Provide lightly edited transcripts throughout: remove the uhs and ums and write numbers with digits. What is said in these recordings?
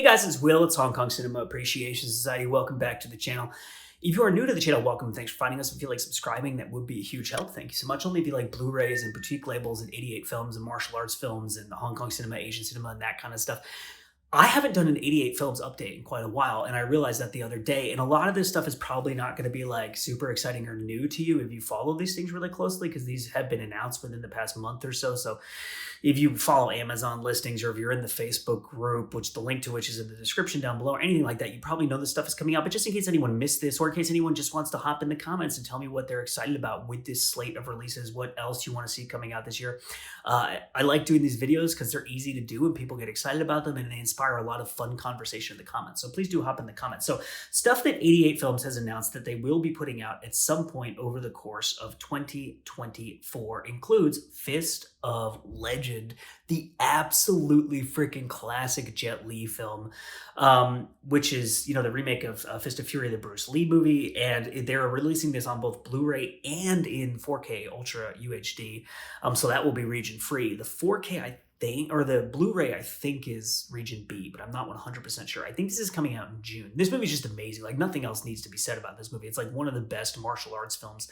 Hey guys, it's Will. It's Hong Kong Cinema Appreciation Society. Welcome back to the channel. If you are new to the channel, welcome. Thanks for finding us. If you like subscribing, that would be a huge help. Thank you so much. Only if you like Blu-rays and boutique labels and 88 films and martial arts films and Hong Kong cinema, Asian cinema, and that kind of stuff. I haven't done an 88 films update in quite a while, and I realized that the other day, and a lot of this stuff is probably not going to be like super exciting or new to you if you follow these things really closely, because these have been announced within the past month or so. So if you follow Amazon listings, or if you're in the Facebook group, which the link to which is in the description down below, or anything like that, you probably know this stuff is coming out. But just in case anyone missed this, or in case anyone just wants to hop in the comments and tell me what they're excited about with this slate of releases, what else you want to see coming out this year. I like doing these videos because they're easy to do and people get excited about them, and they inspire a lot of fun conversation in the comments. So please do hop in the comments. So stuff that 88 Films has announced that they will be putting out at some point over the course of 2024 includes Fist of Legend, the absolutely freaking classic Jet Li film, which is, the remake of Fist of Fury, the Bruce Lee movie, and they're releasing this on both Blu-ray and in 4K Ultra UHD, so that will be region free. The 4K, I think, or the Blu-ray, I think, is region B, but I'm not 100% sure. I think this is coming out in June. This movie is just amazing. Like, nothing else needs to be said about this movie. It's like one of the best martial arts films,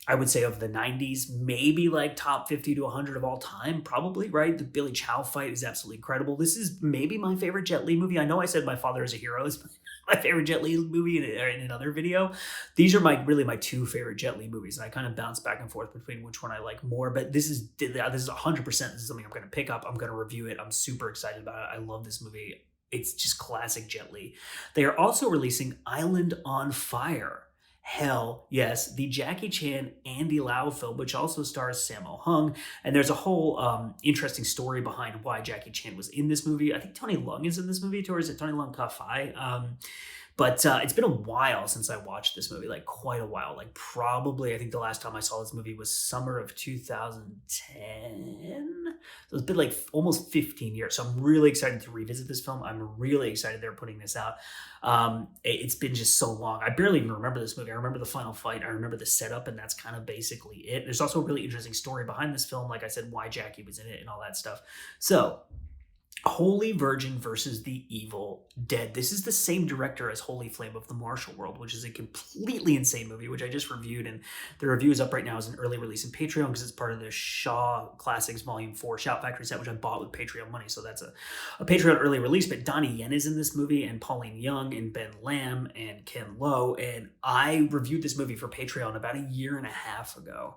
I would say, of the 90s, maybe like top 50 to 100 of all time, probably, right? The Billy Chow fight is absolutely incredible. This is maybe my favorite Jet Li movie. I know I said My Father is a Hero is my favorite Jet Li movie in another video. These are really my two favorite Jet Li movies, and I kind of bounce back and forth between which one I like more, but this is 100%. This is something I'm going to pick up. I'm going to review it. I'm super excited about it. I love this movie. It's just classic Jet Li. They are also releasing Island on Fire. Hell yes, the Jackie Chan, Andy Lau film, which also stars Sammo Hung. And there's a whole interesting story behind why Jackie Chan was in this movie. I think Tony Leung is in this movie, or is it Tony Leung Ka-Fai? But it's been a while since I watched this movie, like quite a while. Like probably, I think the last time I saw this movie was summer of 2010. So it's been like almost 15 years. So I'm really excited to revisit this film. I'm really excited they're putting this out. It's been just so long. I barely even remember this movie. I remember the final fight. I remember the setup, and that's kind of basically it. There's also a really interesting story behind this film. Like I said, why Jackie was in it and all that stuff. So Holy Virgin versus the Evil Dead. This is the same director as Holy Flame of the Martial World, which is a completely insane movie, which I just reviewed, and the review is up right now as an early release in Patreon because it's part of the Shaw Classics Volume 4 Shout Factory set, which I bought with Patreon money, so that's a Patreon early release. But Donnie Yen is in this movie, and Pauline Young, and Ben Lam, and Ken Lo, and I reviewed this movie for Patreon about a year and a half ago,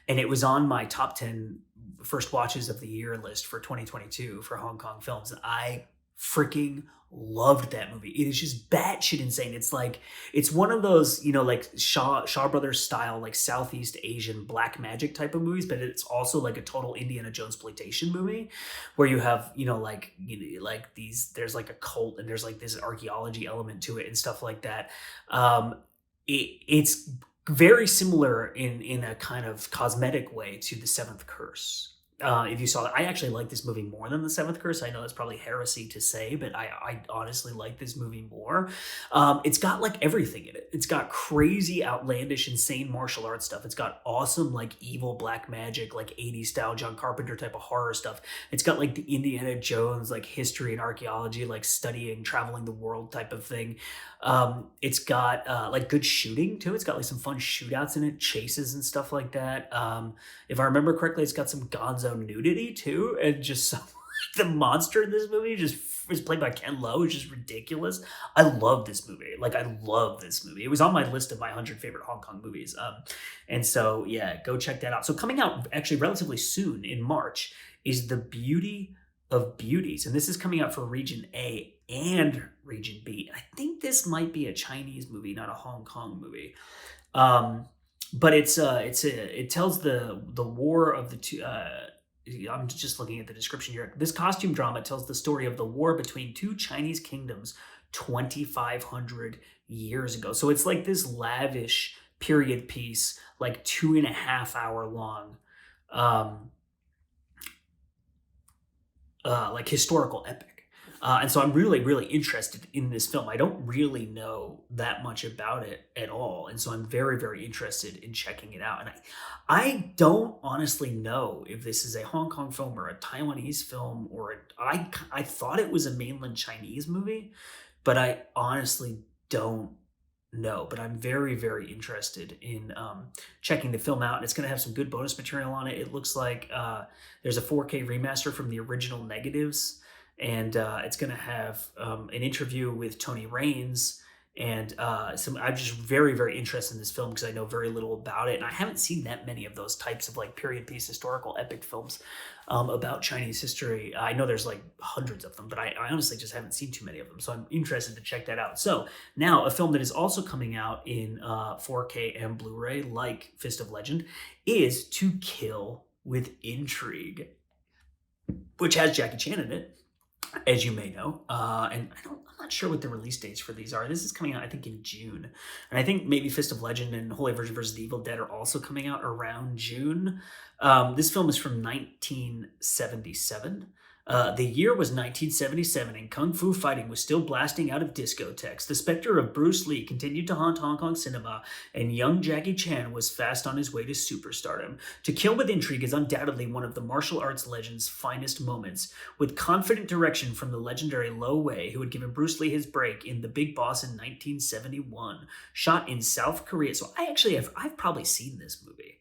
and it was on my top 10 first watches of the year list for 2022 for Hong Kong films. And I freaking loved that movie. It is just batshit insane. It's like, it's one of those, like Shaw Brothers style, like Southeast Asian black magic type of movies, but it's also like a total Indiana Jones exploitation movie where you have, there's like a cult and there's like this archaeology element to it and stuff like that. It's very similar in a kind of cosmetic way to The Seventh Curse. If you saw that, I actually like this movie more than The Seventh Curse. I know that's probably heresy to say, but I honestly like this movie more. It's got like everything in it. It's got crazy, outlandish, insane martial arts stuff. It's got awesome, like evil black magic, like 80s style John Carpenter type of horror stuff. It's got like the Indiana Jones, like history and archaeology, like studying, traveling the world type of thing. It's got like good shooting too. It's got like some fun shootouts in it, chases and stuff like that. If I remember correctly, it's got some gonzo nudity too, and just some, the monster in this movie just is played by Ken Lo, which is ridiculous. I love this movie. Like, I love this movie. It was on my list of my 100 favorite Hong Kong movies. And so, yeah, go check that out. So coming out actually relatively soon in March is The Beauty of Beauties. And this is coming out for Region A and Region B. I think this might be a Chinese movie, not a Hong Kong movie. But it tells the war of the two. I'm just looking at the description here. This costume drama tells the story of the war between two Chinese kingdoms 2,500 years ago. So it's like this lavish period piece, like 2.5 hour long, like historical epic. And so I'm really, really interested in this film. I don't really know that much about it at all. And so I'm very, very interested in checking it out. And I don't honestly know if this is a Hong Kong film or a Taiwanese film I thought it was a mainland Chinese movie, but I honestly don't know. But I'm very, very interested in checking the film out. And it's going to have some good bonus material on it. It looks like there's a 4K remaster from the original negatives, and it's going to have an interview with Tony Raines. And I'm just very, very interested in this film because I know very little about it. And I haven't seen that many of those types of like period piece historical epic films about Chinese history. I know there's like hundreds of them, but I honestly just haven't seen too many of them. So I'm interested to check that out. So now a film that is also coming out in 4K and Blu-ray, like Fist of Legend, is To Kill with Intrigue, which has Jackie Chan in it, as you may know. And I'm not sure what the release dates for these are. This is coming out, I think, in June. And I think maybe Fist of Legend and Holy Virgin vs. the Evil Dead are also coming out around June. This film is from 1977. The year was 1977, and kung fu fighting was still blasting out of discotheques. The specter of Bruce Lee continued to haunt Hong Kong cinema, and young Jackie Chan was fast on his way to superstardom. To Kill with Intrigue is undoubtedly one of the martial arts legend's finest moments, with confident direction from the legendary Lo Wei, who had given Bruce Lee his break in The Big Boss in 1971. Shot in South Korea. So I've probably seen this movie,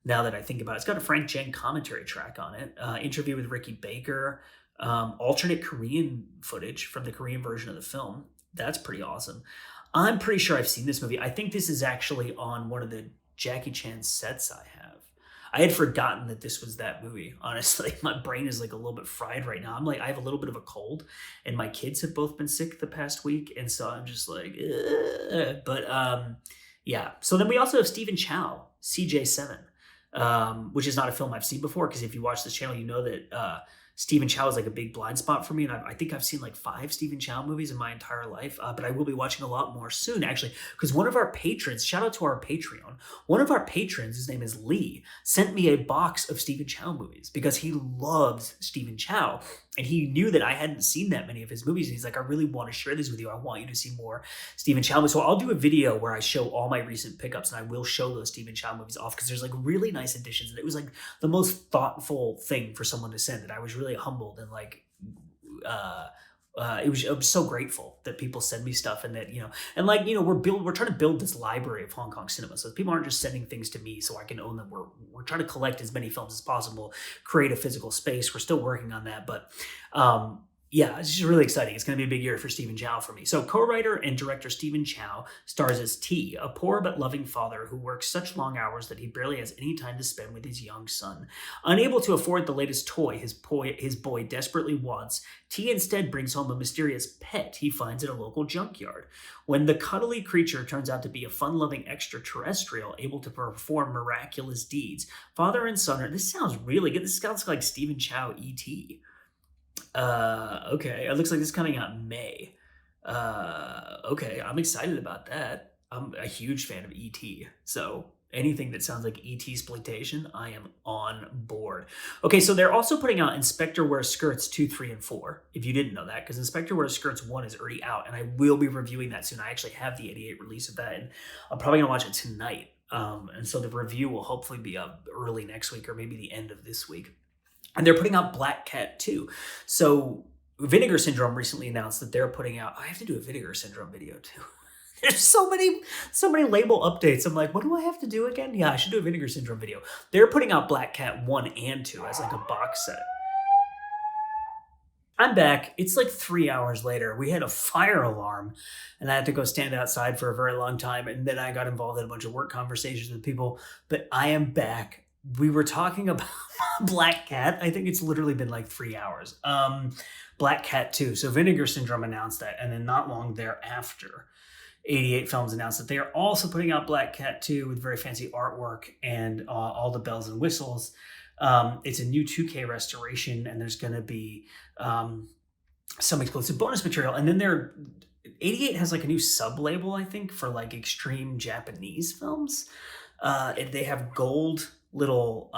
now that I think about it. It's got a Frank Chang commentary track on it, interview with Ricky Baker, alternate Korean footage from the Korean version of the film. That's pretty awesome. I'm pretty sure I've seen this movie. I think this is actually on one of the Jackie Chan sets I have. I had forgotten that this was that movie, honestly. My brain is like a little bit fried right now. I have a little bit of a cold, and my kids have both been sick the past week, and so I'm just like, ugh. But yeah. So then we also have Stephen Chow, CJ7. Which is not a film I've seen before, because if you watch this channel, you know that Stephen Chow is like a big blind spot for me, and I think I've seen like 5 Stephen Chow movies in my entire life, but I will be watching a lot more soon, actually, because one of our patrons, shout out to our Patreon, one of our patrons, his name is Lee, sent me a box of Stephen Chow movies because he loves Stephen Chow, and he knew that I hadn't seen that many of his movies, and he's like, I really want to share this with you. I want you to see more Stephen Chow movies. So I'll do a video where I show all my recent pickups, and I will show those Stephen Chow movies off, because there's like really nice additions, and it was like the most thoughtful thing for someone to send, and I was really humbled, and like it was so grateful that people send me stuff, and that, and like, we're trying to build this library of Hong Kong cinema, so people aren't just sending things to me so I can own them. We're trying to collect as many films as possible, create a physical space. We're still working on that, but yeah, it's just really exciting. It's going to be a big year for Stephen Chow for me. So co-writer and director Stephen Chow stars as T, a poor but loving father who works such long hours that he barely has any time to spend with his young son. Unable to afford the latest toy his boy desperately wants, T instead brings home a mysterious pet he finds at a local junkyard. When the cuddly creature turns out to be a fun-loving extraterrestrial able to perform miraculous deeds, father and son this sounds really good. This sounds like Stephen Chow E.T. Okay, it looks like this is coming out in May. Okay, I'm excited about that. I'm a huge fan of E.T., so anything that sounds like E.T. exploitation, I am on board. Okay, so they're also putting out Inspector Wears Skirts 2, 3, and 4, if you didn't know that, because Inspector Wears Skirts 1 is already out, and I will be reviewing that soon. I actually have the 88 release of that, and I'm probably going to watch it tonight. And so the review will hopefully be up early next week, or maybe the end of this week. And they're putting out Black Cat 2. So Vinegar Syndrome recently announced that they're putting out, I have to do a Vinegar Syndrome video too. There's so many label updates. I'm like, what do I have to do again? Yeah, I should do a Vinegar Syndrome video. They're putting out Black Cat 1 and 2 as like a box set. I'm back. It's like 3 hours later. We had a fire alarm, and I had to go stand outside for a very long time. And then I got involved in a bunch of work conversations with people, but I am back. We were talking about Black Cat. I think it's literally been like 3 hours. Black Cat 2. So Vinegar Syndrome announced that, and then not long thereafter, 88 Films announced that they are also putting out Black Cat 2 with very fancy artwork and all the bells and whistles. It's a new 2K restoration, and there's going to be some exclusive bonus material. And then 88 has like a new sub-label, I think, for like extreme Japanese films. They have gold little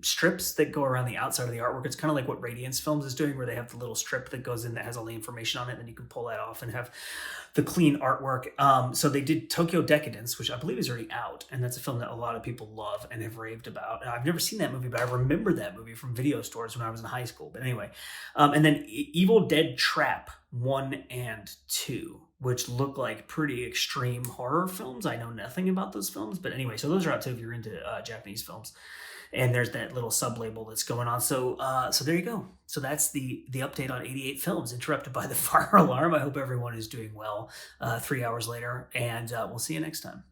strips that go around the outside of the artwork. It's kind of like what Radiance Films is doing, where they have the little strip that goes in that has all the information on it, and then you can pull that off and have the clean artwork. So they did Tokyo Decadence, which I believe is already out, and that's a film that a lot of people love and have raved about. And I've never seen that movie, but I remember that movie from video stores when I was in high school. But anyway, and then Evil Dead Trap 1 and 2, which look like pretty extreme horror films. I know nothing about those films, but anyway, so those are out too if you're into Japanese films. And there's that little sub-label that's going on. So so there you go. So that's the update on 88 films, interrupted by the fire alarm. I hope everyone is doing well 3 hours later, and we'll see you next time.